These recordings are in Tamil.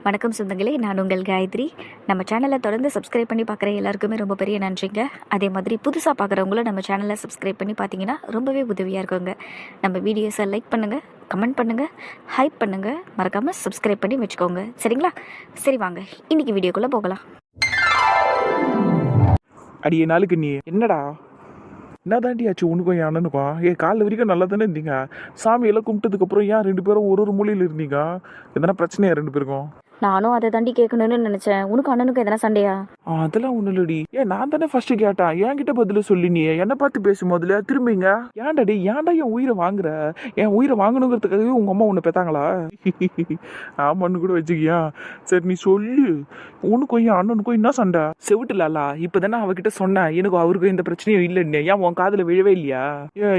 வணக்கம் சொந்தங்களே, நான் உங்கள் காயத்ரி. நம்ம சேனலை தொடர்ந்து சப்ஸ்கிரைப் பண்ணி பார்க்குற எல்லாருக்குமே ரொம்ப பெரிய நன்றிங்க. அதே மாதிரி புதுசாக பார்க்குறவங்களும் நம்ம சேனலை சப்ஸ்கிரைப் பண்ணி பார்த்தீங்கன்னா ரொம்பவே உதவியாக இருக்குங்க. நம்ம வீடியோஸை லைக் பண்ணுங்கள், கமெண்ட் பண்ணுங்கள், ஹைப் பண்ணுங்கள், மறக்காமல் சப்ஸ்கிரைப் பண்ணி வச்சுக்கோங்க. சரிங்களா? சரி வாங்க இன்றைக்கி வீடியோக்குள்ளே போகலாம். அடியே நாளுக்கு நீ என்னடா என்ன தாண்டி ஆச்சு உனக்கும் என் அண்ணனுக்கும்? காலைல வரைக்கும் நல்லா தானே இருந்தீங்க. சாமியெல்லாம் கும்பிட்டதுக்கப்புறம் ஏன் ரெண்டு பேரும் ஒரு மூலையில் இருந்தீங்க? எதனா பிரச்சனையா ரெண்டு பேருக்கும்? நானும் அதை தாண்டி கேட்கணும்னு நினச்சேன். உனக்கு அண்ணனுக்கு எதனா சண்டையா? அதெல்லாம் ஒன்றும் இல்லடி. நான் தானே ஃபர்ஸ்ட் கேட்டேன். என்கிட்ட பதில சொல்லி நீ என்னை பார்த்து பேசும் முதல்ல திரும்பிங்க. ஏன்டாடி ஏன்டா என் உயிரை வாங்குற? என் உயிரை வாங்கணுங்கிறதுக்காகவே உங்க அம்மா உன்னை பெத்தாங்களா? ஆமான்னு கூட வச்சுக்கியா. சரி நீ சொல்லு, உனக்கும் என் அண்ணனுக்கும் என்ன சண்டை? செவிட்டுலாலா இப்பதானே அவகிட்ட சொன்னேன் எனக்கும் அவருக்கும் எந்த பிரச்சனையும் இல்லைன்னு. ஏன் உன் காதுல விழவே இல்லையா?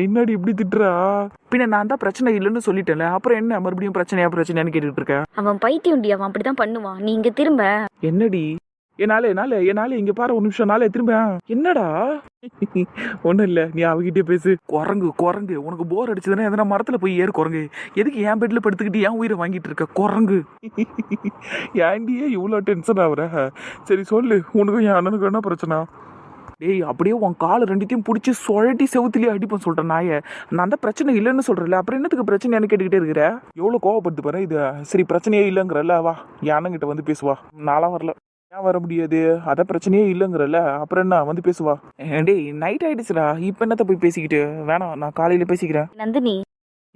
இன்னாடி இப்படி திட்டுறா? பின்ன நான் தான் பிரச்சனை இல்லைன்னு சொல்லிட்டேன்ல, அப்புறம் என்ன மறுபடியும் பிரச்சனையான்னு கேட்டுட்டு இருக்கேன். அவன் பைத்தியம், அவன் அப்படிதான் பண்ணுவான். நீங்க திரும்ப என்னடி என்னால இங்க பாரு ஒரு நிமிஷம். நாளே திரும்ப என்னடா? ஒண்ணும் இல்ல, நீ அவகிட்டே பேசு. குரங்கு உனக்கு போர் அடிச்சதுன்னா எதனா மரத்துல போய் ஏறு குரங்கு. எதுக்கு என் பெட்ல படுத்துக்கிட்டு என் உயிரை வாங்கிட்டு இருக்க குரங்கு? ஏன்டியே இவ்வளவு டென்ஷன் ஆகுற? சரி சொல்லு, உனக்கும் என் அண்ணனுக்கு என்ன பிரச்சனை? டேய் அப்படியே உன் காலை ரெண்டுத்தையும் பிடிச்சி சுழட்டி செவுத்துலேயே அடிப்பேன் சொல்கிறேன் நாயை. நான் தான் பிரச்சனை இல்லைன்னு சொல்கிறேன்ல, அப்புறம் என்னத்துக்கு பிரச்சனையானு கேட்டுக்கிட்டே இருக்கிற? எவ்வளோ கோவப்படுத்து பாரு இது. சரி பிரச்சனையே இல்லைங்கிறல்ல, வா என் அண்ணங்கிட்ட வந்து பேசுவா. நான்லாம் வரல. ஏன் வர முடியாது? அதான் பிரச்சனையே இல்லைங்கிறல்ல, அப்புறம் என்ன வந்து பேசுவா. டேய் நைட் ஆயிடுச்சுடா, இப்போ என்னத்த போய் பேசிக்கிட்டு? வேணாம், நான் காலையில் பேசிக்கிறேன். நந்தினி,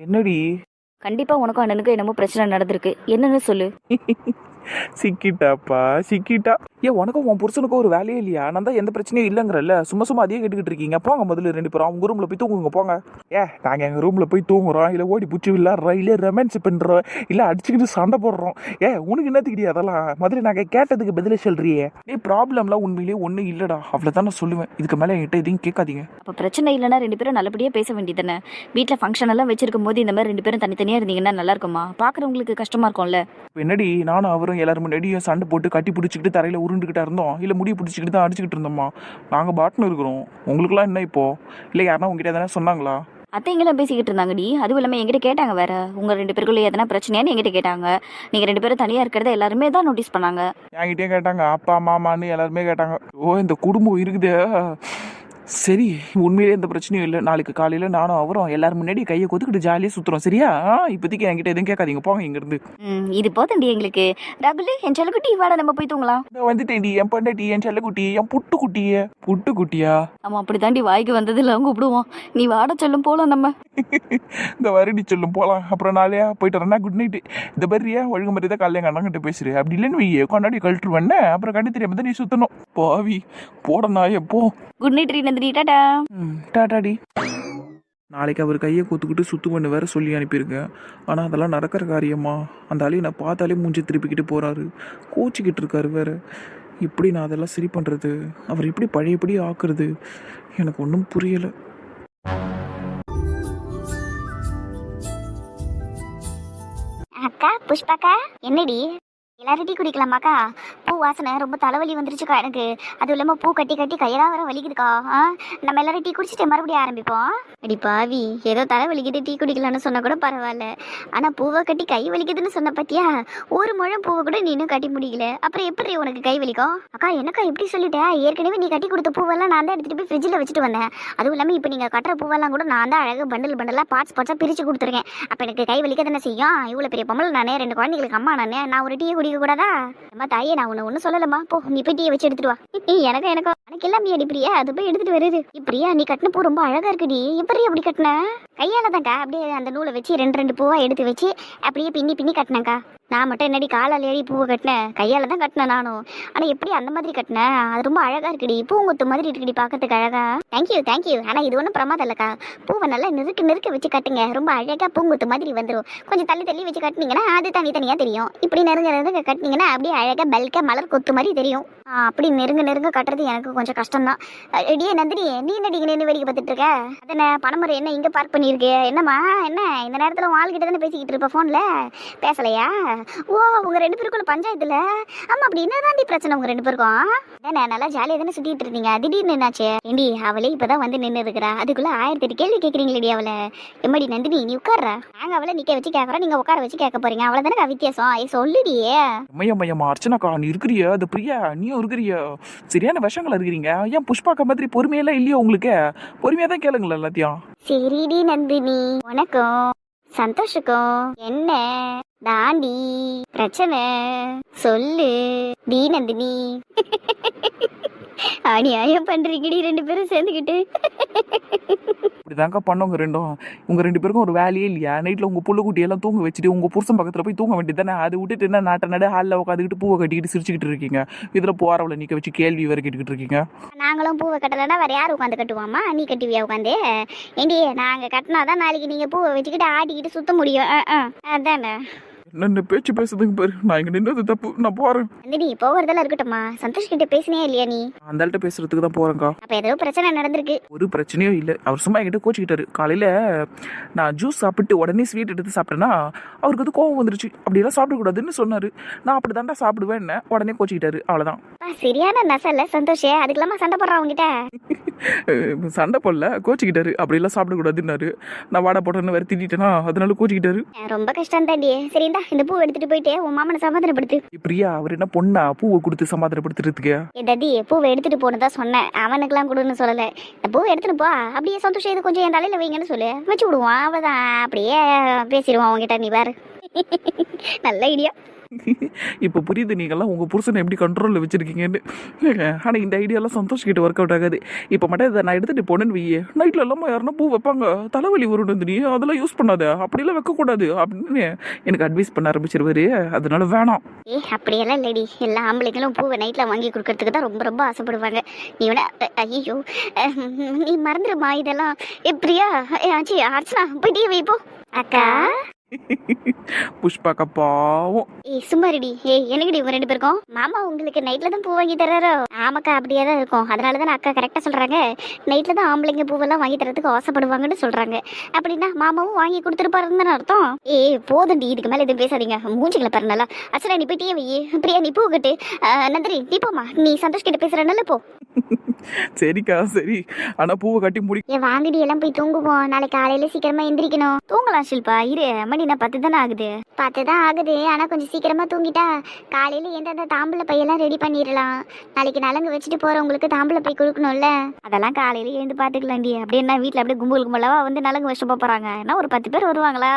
என்னடி? கண்டிப்பா உனக்கும் அண்ணனுக்கும் என்னமோ பிரச்சனை நடந்திருக்கு. என்னன்னு சொல்லு. சிக்கிட்டாப்பா சிக்கிட்டா. உனக்கும் உன் புருஷனுக்கும் ஒரு வேலையே இல்லையா? நான் தான் எந்த பிரச்சனையும் இல்லைங்கிறல்ல, சும்மா அதே கேட்டுக்கிட்டு இருக்கீங்க. போங்க முதல்ல ரெண்டு பேரும் அவங்க ரூம்ல போய் தூங்குங்க போங்க. நாங்க எங்க ரூம்ல போய் தூங்குறோம், இல்ல ஓடி பூச்சி விளையாடுறோம், இல்ல ரொமான்ஸ் பண்றோம், இல்ல அடிச்சுக்கிட்டு சண்டை போடுறோம். உனக்கு என்ன தெரியாது அதெல்லாம்? முதல்ல நாங்க கேட்டதுக்கு பதில சொல்றியே. ப்ராப்ளம்லாம் உண்மையிலேயே ஒண்ணு இல்லடா, அவ்வளவுதான் நான் சொல்லுவேன். இதுக்கு மேல என்கிட்ட எதையும் கேட்காதீங்க. அப்ப பிரச்சனை இல்லைன்னா ரெண்டு பேரும் நல்லபடியா பேச வேண்டியதானே? வீட்டுல ஃபங்க்ஷன் எல்லாம் வச்சிருக்கும் போது இந்த மாதிரி ரெண்டு பேரும் தனித்தனியா இருந்தீங்கன்னா நல்லா இருக்குமா? பாக்குறவங்களுக்கு கஷ்டமா இருக்கும்ல. என்னடி நானும் அவரும் எல்லாரும் முன்னாடியும் சண்டை போட்டு கட்டி பிடிச்சிக்கிட்டு தரையில உருண்டுகிட்டா இருந்தோம், இல்ல முடி பிடிச்சிக்கிட்டு தான் அடிச்சுக்கிட்டு இருந்தோமா? நாங்க பாட்டுன்னு இருக்கிறோம். உங்களுக்குலாம் என்ன இப்போ? இல்ல யாருன்னா உங்ககிட்ட எதனா சொன்னாங்களா? அத்தைங்கெல்லாம் பேசிக்கிட்டு இருந்தாங்கடி. அதுவும் இல்லாமல் என்கிட்ட கேட்டாங்க வேற, உங்க ரெண்டு பேருக்குள்ள எதனா பிரச்சனையான்னு என்கிட்ட கேட்டாங்க. நீங்க ரெண்டு பேரும் தனியா இருக்கிறத எல்லாருமே தான் நோட்டீஸ் பண்ணாங்க. என்கிட்டயே கேட்டாங்க, அப்பா மாமான்னு எல்லாருமே கேட்டாங்க. இந்த குடும்பம் இருக்குதே. சரி உண்மையிலே எந்த பிரச்சனையும் இல்லை. நாளைக்கு காலையில நானும் அவரும் எல்லாரும் முன்னாடி கையை கொத்துக்கிட்டு ஜாலியாக சுத்துறோம். சரியா? இப்போதைக்கு என்கிட்ட எதுவும் கேட்காதீங்க, போங்க இங்க இருந்து. இது போதண்டி எங்களுக்கு. ரகுலு, என் செல்லக்குட்டி வாடா, நம்ம போய் தூங்கலாம். வந்துட்டேன்டி என் பொண்டாட்டி, என் செல்லக்குட்டி, என் புட்டு குட்டியா? ஆமா அப்படித்தாண்டி வாய்க்கு வந்ததுல கூப்பிடுவோம். நீ வாட சொல்லும் போலாம் நம்ம. இந்த வருடி சொல்லும் போலாம். அப்புறம் நாளையா போயிட்டு வரேன்னா குட் நைட். இந்த பர்றியா ஒழுங்கு மாதிரி தான் காலையில் எங்கள் அண்ணங்கிட்ட பேசுறேன். அப்படி இல்லைன்னு வையே கொண்டாடி கழட்டு வேணே, அப்புறம் கண்டு தெரியாம தான் நீ சுத்தணும். பாவி போடனா எப்போ. Good night Nandini, tata. டாடாடி. நாளைக்கு அவர் கையை கொத்துக்கிட்டு சுத்து பண்ண வேற சொல்லி அனுப்பியிருக்கேன். ஆனால் அதெல்லாம் நடக்கிற காரியமா? அந்த ஆளையை நான் பார்த்தாலே மூஞ்சி திருப்பிக்கிட்டு போறாரு, கோச்சிக்கிட்டு இருக்காரு வேற. இப்படி நான் அதெல்லாம் சரி பண்றது, அவர் எப்படி பழையபடி ஆக்குறது, எனக்கு ஒன்றும் புரியலை. அக்கா புஷ்பாக்கா, என்னடி எல்லாரும் டீ குடிக்கலாமாக்கா? பூ வாசனை ரொம்ப தலைவலி வந்துருச்சுக்கா எனக்கு. அதுவும் இல்லாமல் பூ கட்டி கட்டி கையெல்லாம் வர வலிக்குதுக்கா. நம்ம எல்லாரும் டீ குடிச்சிட்டு மறுபடியும் ஆரம்பிப்போம். அடி பாவி, ஏதோ தலை வலிக்கிட்டு டீ குடிக்கலான்னு சொன்னால் கூட பரவாயில்ல, ஆனால் பூவை கட்டி கை வலிக்குதுன்னு சொன்ன பத்தியா? ஒரு முழம் பூவை கூட நீ இன்னும் கட்டி முடியல, அப்புறம் எப்படி உனக்கு கை வலிக்கும்? அக்கா என்னக்கா எப்படி சொல்லிட்டேன்? ஏற்கனவே நீ கட்டி கொடுத்த பூவெல்லாம் நான் தான் எடுத்துகிட்டு போய் ஃப்ரிட்ஜில் வச்சுட்டு வந்தேன். அதுவும் இல்லாமல் இப்போ நீங்கள் கட்டுற பூவெல்லாம் கூட நான் தான் அழகாக பண்டலாக பார்ட்ஸாக பிரித்து கொடுத்துருக்கேன். அப்போ எனக்கு கை வலிக்க தானே செய்யும். இவ்வளோ பெரிய பொம்பளை நானே, ரெண்டு குழந்தைங்களுக்கு அம்மா நானே, நான் ஒரு டீயை கூடாதா? அம்மா தாயே, நான் உன்னை ஒன்னும் சொல்லலம்மா, போ நீ போய் டீயை வச்சு எடுத்துட்டு வா. எனக்கு எல்லாம் நீ அடிப்பிரியா? அது போய் எடுத்துட்டு வருது. இப்படியா நீ கட்டின பூ ரொம்ப அழகா இருக்குடி. எப்படி அப்படி கட்டின? கையால தான்க்கா, அப்படியே அந்த நூலை வச்சு ரெண்டு பூவா எடுத்து வச்சு அப்படியே பின்னி கட்டினேன்க்கா. நான் மட்டும் என்னடி காலால் ஏறி பூவை கட்டினேன்? கையால தான் கட்டினேன் நானும். ஆனா எப்படி அந்த மாதிரி கட்டினேன்? அது ரொம்ப அழகா இருக்குடி, பூங்கொத்து மாதிரி இருக்குடி பார்க்கறதுக்கு அழகா. தேங்க்யூ. ஆனா இது ஒன்றும் பிரமாதம் இல்லக்கா. பூவை நல்லா நெருக்க வச்சு கட்டுங்க, ரொம்ப அழகா பூங்கொத்து மாதிரி வந்துடும். கொஞ்சம் தள்ளி வச்சு கட்டினீங்கன்னா அது தனித்தனியா தெரியும். இப்படி நெருங்க கட்டினீங்கன்னா அப்படியே அழகா பல்கா மலர் கொத்து மாதிரி தெரியும். அப்படி நெருங்க கட்டுறது எனக்கு கொஞ்சம் கஷ்டம் தான். ரெடியே நந்தினி, நீ என்னடி நின்று வேடிக்கை பார்த்துட்டு இருக்க? அதனை பணமுறை என்ன இங்க பார்க் பண்ணி இருக்கு. என்னம்மா என்ன இந்த நேரத்துல உன் ஆள்கிட்ட தானே பேசிக்கிட்டு இருப்ப போன்ல, பேசலையா? ஓ உங்க 2 பேருக்குள்ள பஞ்சாயத்துல. ஆமா அப்படி என்னதாண்டி பிரச்சனை உங்க 2 பேருக்கும்? தானே நல்லா ஜாலியா தானே சுத்திட்டு இருந்தீங்க, திடீர்னு என்னாச்சு? ஏண்டி அவளே இப்பதான் வந்து நின்று இருக்கிறா, அதுக்குள்ள 1008 கேள்வி கேக்குறீங்களேடி அவளை. எம்மடி நந்தினி நீ உட்கார்றா. நாங்க அவளை நிக்க வச்சு கேக்குறோம், நீங்க உட்கார வச்சு கேட்க போறீங்க, அவ்வளவுதானே வித்தியாசம். சொல்லுடியே. மையம்மா அர்ச்சனாக்கா நீ இருக்கிறிய, அது பிரியா நீயும் இருக்கிறிய, சரியான விஷயங்கள் இருக்கிறீங்க. ஏன் புஷ்பாக்கா மாதிரி பொறுமையெல்லாம் இல்லையோ உங்களுக்கு? பொறுமையா தான் கேளுங்களா எல்லாத்தையும். சரிடி நந்தினி, உனக்கும் சந்தோஷுக்கும் என்ன தாண்டி பிரச்சனை சொல்லு டி நந்தினி. அநியாயம் பண்றீங்கடி 2 பேரும் சேர்ந்துக்கிட்டு. இப்படிதாங்க பண்ணவங்க ரெண்டும். உங்க 2 பேருக்கும் ஒரு வேலையே இல்லையா? நைட்ல உங்க புள்ளுக்குட்டி எல்லாம் தூங்க வச்சுட்டு உங்க புருஷன் பக்கத்துல போய் தூங்க வேண்டியது தானே? அதை விட்டுட்டு என்ன நாட்ட நடு ஹாலில் உட்காந்துக்கிட்டு பூவை கட்டிக்கிட்டு சிரிச்சுக்கிட்டு இருக்கீங்க. இதுல போறவளை நிக்க வச்சு கேள்வி வேற கேட்டுக்கிட்டு இருக்கீங்க. நாங்களும் பூவை கட்டலைன்னா வேற யார் உட்காந்து கட்டுவாமா? நீ கட்டுவியா உட்காந்து? ஏண்டி நாங்க கட்டினாதான் நாளைக்கு நீங்க பூவை வச்சுக்கிட்டு ஆட்டிக்கிட்டு சுத்த முடியும். அதானே என்ன பேச்சு பேசுதுங்க பாரு. நான் இங்க நின்னது தப்பு, நான் போறேன். நந்தினி போகிறதெல்லாம் இருக்கட்டும்மா, சந்தோஷ் கிட்ட பேசினே இல்லையா நீ? அந்த ஆள்கிட்ட பேசுறதுக்கு தான் போறேங்க்கா. அப்ப ஏதோ பிரச்சனை நடந்திருக்கு. ஒரு பிரச்சனையும் இல்லை. அவர் சும்மா என்கிட்ட கோச்சிக்கிட்டாரு. காலையில நான் ஜூஸ் சாப்பிட்டு உடனே ஸ்வீட் எடுத்து சாப்பிட்டேன்னா அவருக்கு அது கோவம் வந்துருச்சு. அப்படியெல்லாம் சாப்பிடக்கூடாதுன்னு சொன்னாரு. நான் அப்படி தாண்டா சாப்பிடுவேன், உடனே கோச்சிக்கிட்டாரு. அவ்வளவுதான். சரியான நசல்ல சந்தோஷ், அதுக்கெல்லாமா சண்டை போடுறான் அவங்ககிட்ட? சண்டை போடல, கோச்சிக்கிட்டாரு. அப்படியெல்லாம் சாப்பிடக்கூடாதுன்னாரு. நான் வாடை போட்டேன்னு வேற திட்டேனா, அதனால கோச்சிக்கிட்டாரு. ரொம்ப கஷ்டம் தாண்டி. சரிண்டா இந்த பூ எடுத்துட்டு போயிட்டு உன் மாமனை சமாதானப்படுத்து. பிரியா அவர் என்ன பொண்ணா பூவை கொடுத்து சமாதானப்படுத்துறதுக்கு? ஏதாடி பூவை எடுத்துட்டு போனதான் சொன்னேன், அவனுக்குலாம் கொடுன்னு சொல்லல. இந்த பூவை எடுத்துட்டு போ, அப்படியே சந்தோஷம் இது கொஞ்சம் என் தலையில வைங்கன்னு சொல்லு, வச்சு விடுவான். அவ்வளவுதான், அப்படியே பேசிடுவான் அவங்ககிட்ட. நீ பாரு. நல்ல ஐடியா. இப்போ புரியுது நீங்கள்லாம் உங்கள் புருஷனை எப்படி கண்ட்ரோலில் வச்சுருக்கீங்கன்னு. ஆனால் இந்த ஐடியாலாம் சந்தோஷ் கிட்ட ஒர்க் அவுட் ஆகாது. இப்போ மட்டும் இதை நான் எடுத்துகிட்டு போனேன்னு வையே, நைட்டில் எல்லாமே யாருன்னா பூ வைப்பாங்க, தலைவலி வரும், நீ அதெல்லாம் யூஸ் பண்ணாத, அப்படிலாம் வைக்கக்கூடாது அப்படின்னு எனக்கு அட்வைஸ் பண்ண ஆரம்பிச்சிருவாரு. அதனால வேணாம். அப்படியெல்லாம் இல்லடி, எல்லா ஆம்பளைங்களும் பூவை நைட்டில் வாங்கி கொடுக்கறதுக்கு தான் ரொம்ப ரொம்ப ஆசைப்படுவாங்க. நீ வேணா ஐயோ நீ மறந்துடுமா இதெல்லாம். எப்படியா ஆச்சு அர்ச்சனா போயிட்டே வைப்போ. அக்கா புஷ்பாக்கா பாவம். சும்மாரிடி. எனக்குடி உங்க 2 பேருக்கும்? மாமா உங்களுக்கு நைட்ல தான் பூ வாங்கி தர்றாரோ? ஆமாக்கா அப்படியே தான் இருக்கும். அதனாலதான் அக்கா கரெக்டா சொல்றாங்க, நைட்ல தான் ஆம்பளைங்க பூவெல்லாம் வாங்கி தரதுக்கு ஆசைப்படுவாங்கன்னு சொல்றாங்க. அப்படின்னா மாமாவும் வாங்கி கொடுத்துருப்பாருன்னு அர்த்தம். போதுண்டி, இதுக்கு மேல எதுவும் பேசாதீங்க. மூஞ்சிகளை பாருங்களா. அச்சனா நீ போய் டீ வை. பிரியா நீ பூ கட்டு. நந்தினி நீ போமா, நீ சந்தோஷ் கிட்ட பேசுறனால போ. சரிக்கா சரி. ஆனா பூவை கட்டி முடி. வாங்கடி எல்லாம் போய் தூங்குவோம், நாளைக்கு காலையில சீக்கிரமா எந்திரிக்கணும். தூங்கலாம் ஷில்பா, இரு மணி நான் 10 தானே ஆகுது. 10 தான் ஆகுது, ஆனா கொஞ்சம் சீக்கிரமா தூங்கிட்டா காலையில எந்த தாம்பூல பையெல்லாம் ரெடி பண்ணிடலாம். நாளைக்கு நலங்கு வச்சுட்டு போறவங்களுக்கு தாம்பூல பை கொடுக்கணும்ல, அதெல்லாம் காலையில எழுந்து பாத்துக்கலாம்டி. அப்படியே என்ன வீட்டுல அப்படியே கும்பல் கும்பலவா வந்து நலங்கு வச்சுட்டு போறாங்க. என்ன ஒரு 10 பேர் வருவாங்களா?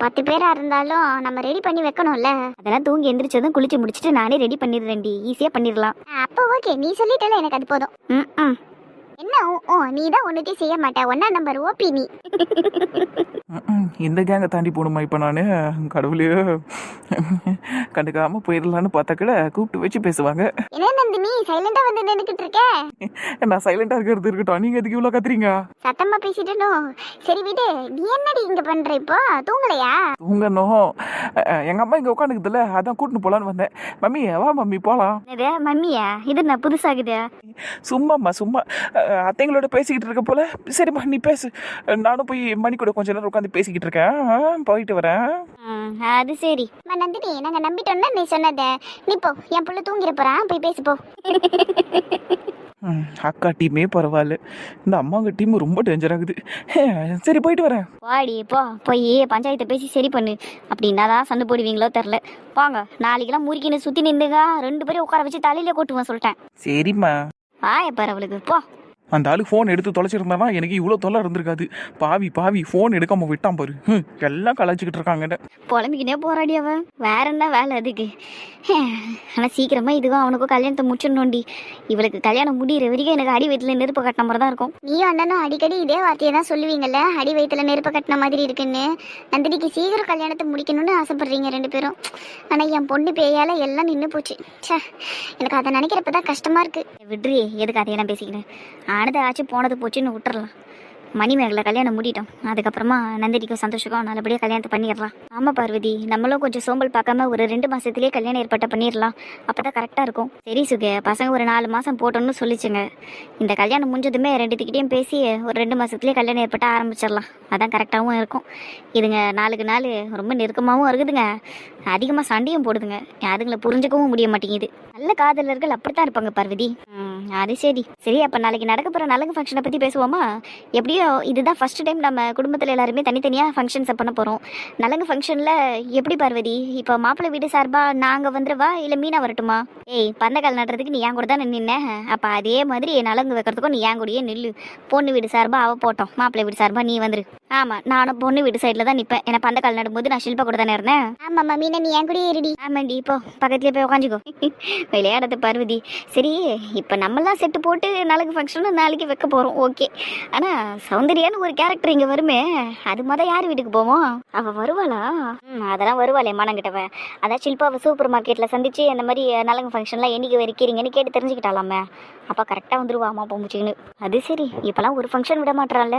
10 பேரா இருந்தாலும் நம்ம ரெடி பண்ணி வைக்கணும்ல. அதெல்லாம் தூங்கி எந்திரிச்சதும் குளிச்சு முடிச்சுட்டு நானே ரெடி பண்ணிடுறேன்டி, ஈஸியா பண்ணிடலாம். அப்போ ஓகே, நீ சொல்லிட்டல எனக்கு அது போதும். என்ன நீ தான் ஒண்ணுத்தையும் செய்ய மாட்டே, 1ஆம் நம்பர் ஓபி நீ. இந்த கேங்கை தாண்டி போகணுமா இப்போ நான்? கடவுளே, கண்டுக்காம போயிடலான்னு பார்த்தா கூட கூப்பிட்டு வச்சு பேசுவாங்க. என்ன நந்தினி சைலண்டா வந்து நின்னுக்கிட்டு இருக்க? நான் சைலண்டா இருக்கிறது இருக்கட்டும், நீங்க எதுக்கு இவ்வளோ கத்துறீங்க? சத்தமா பேசிட்டனும். சரி விடு, நீ என்னடி இங்க பண்ற இப்போ? தூங்கலையா? தூங்கணும். எங்க அம்மா இங்க உட்காந்துக்குதுல, அதான் கூட்டின்னு போலான்னு வந்தேன். மம்மி வா மம்மி போலாம். மம்மியா? இது நான் புதுசாகுது. சும்மாம்மா சும்மா அத்தைங்களோட பேசிக்கிட்டு இருக்க போல. சரிம்மா நீ பேசு, நானும் போய் மணி கூட கொஞ்ச நேரம் உட்காந்து பேசிக்கிட்டு இருக்கேன், போயிட்டு வரேன். அது சரி நந்தினி, நாங்க நம்பிட்டோம்னா நீ சொன்னத. நீ போ, என் புள்ள தூங்கிட போறான், போய் பேசி போ. அக்கா டீமே பரவாயில்ல, இந்த அம்மாங்க டீம் ரொம்ப டேஞ்சர் ஆகுது. சரி போயிட்டு வரேன். வாடி போ, போய் பஞ்சாயத்தை பேசி சரி பண்ணு. அப்படின்னா தான் சண்டை போடுவீங்களோ தெரில. வாங்க, நாளைக்கெல்லாம் முறுக்கின்னு சுற்றி நின்றுங்க, 2 பேரும் உட்கார வச்சு தலையில கொட்டுவேன் சொல்லிட்டேன். சரிம்மா. பாரு அவளுக்கு போ. அந்த ஆளு ஃபோன் எடுத்து தொலைச்சிருந்தானா எனக்கு இவ்வளோ தொல்லை இருந்திருக்காது. பாவி ஃபோன் எடுக்காம விட்டான் பாரு. எல்லாம் கலாச்சிக்கிட்டு இருக்காங்க. புலம்பிக்கினே போராடி அவ, வேற என்ன வேலை அதுக்கு? ஆனால் சீக்கிரமா இதுவும் அவனுக்கும் கல்யாணத்தை முடிச்சிடணும்டி. இவளுக்கு கல்யாணம் முடிகிற வரைக்கும் எனக்கு அடி வயிற்றுல நெருப்பு கட்டின மாதிரி தான் இருக்கும். நீ அண்ணனும் அடிக்கடி இதே வார்த்தையை தான் சொல்லுவீங்கல்ல, அடி வயிற்றுல நெருப்பு கட்டின மாதிரி இருக்குன்னு. நந்தினிக்கு சீக்கிரம் கல்யாணத்தை முடிக்கணும்னு ஆசைப்படுறீங்க 2 பேரும். ஆனால் என் பொண்ணு பேயால எல்லாம் நின்று போச்சு. சே, எனக்கு அதை நினைக்கிறப்ப தான் கஷ்டமா இருக்கு. விட்ரி, எதுக்கு அதையெல்லாம் பேசிக்கிறேன்? ஆனது ஆச்சு போனது போச்சுன்னு விட்டுறலாம். மணிமேகலை கல்யாணம் முடிட்டோம், அதுக்கப்புறமா நந்தினிக்கும் சந்தோஷக்கும் நல்லபடியாக கல்யாணத்தை பண்ணிடலாம். ஆமாம் பார்வதி, நம்மளும் கொஞ்சம் சோம்பல் பார்க்காம ஒரு 2 மாதத்துலேயே கல்யாணம் ஏற்பாட்டை பண்ணிடலாம். அப்போ தான் கரெக்டாக இருக்கும். சரி சுகே, பசங்க ஒரு 4 மாதம் போட்டோன்னு சொல்லிச்சுங்க. இந்த கல்யாணம் முடிஞ்சதுமே 2 பேசி ஒரு 2 மாதத்துலேயே கல்யாணம் ஏற்பட்ட ஆரம்பிச்சிடலாம். அதான் கரெக்டாகவும் இருக்கும். இதுங்க நாளுக்கு நாள் ரொம்ப நெருக்கமாகவும் இருக்குதுங்க, அதிகமாக சண்டையும் போடுதுங்க. அதுங்களை புரிஞ்சுக்கவும் முடிய மாட்டேங்குது. நல்ல காதலர்கள் அப்படித்தான் இருப்பாங்க பார்வதி. அது சரி சரி, அப்போ நாளைக்கு நடக்க போகிற நலங்கு ஃபங்க்ஷனை பற்றி பேசுவோமா? எப்படியோ இதுதான் ஃபர்ஸ்ட் டைம் நம்ம குடும்பத்தில் எல்லாருமே தனித்தனியாக ஃபங்க்ஷன்ஸை பண்ண போகிறோம். நலங்கு ஃபங்க்ஷனில் எப்படி பார்வதி, இப்போ மாப்பிள்ளை வீடு சார்பாக நாங்கள் வந்துடுவா இல்லை மீனா வரட்டுமா? ஏய், பந்தக்கால் நடுறதுக்கு நீ என் கூட தான் நின்ன, அப்போ அதே மாதிரி நலங்கு வைக்கிறதுக்கும் நீ என் கூடயே நில்லு. பொண்ணு வீடு சார்பாக அவள் போட்டோம், மாப்பிள்ளை வீடு சார்பாக நீ வந்துரு. ஆமாம், நானும் பொண்ணு வீடு சைடில் தான் நிற்பேன். ஏன்னா பந்தக்கால் நடும்போது நான் ஷில்பா கூட தானே இருந்தேன். ஆமாம்மா மீனா, நீ என் கூடயே இருடி. ஆமாண்டி, இப்போ பக்கத்துலேயே போய் உட்காந்துக்கோ. விளையாடுறது பார்வதி. சரி, இப்போ நம்மளாம் செட்டு போட்டு நாளைக்கு ஃபங்க்ஷனும் நாளைக்கு வைக்க போகிறோம், ஓகே. ஆனால் சௌந்தர்யான்னு ஒரு கேரக்டர் இங்கே வருமே, அது யார் வீட்டுக்கு போவோம்? அவள் வருவாளா? அதெல்லாம் வருவாளே மனங்கிட்டவன். அதான் ஷில்பாவை சூப்பர் மார்க்கெட்டில் சந்திச்சு அந்த மாதிரி நலங்கு ஃபங்க்ஷன்லாம் என்னைக்கு வைக்கிறீங்கன்னு கேட்டு தெரிஞ்சுக்கிட்டாலாமே. அப்போ கரெக்டாக வந்துருவாமா பொம்புச்சின்னு. அது சரி, இப்போலாம் ஒரு ஃபங்க்ஷன் விட மாட்டான்ல.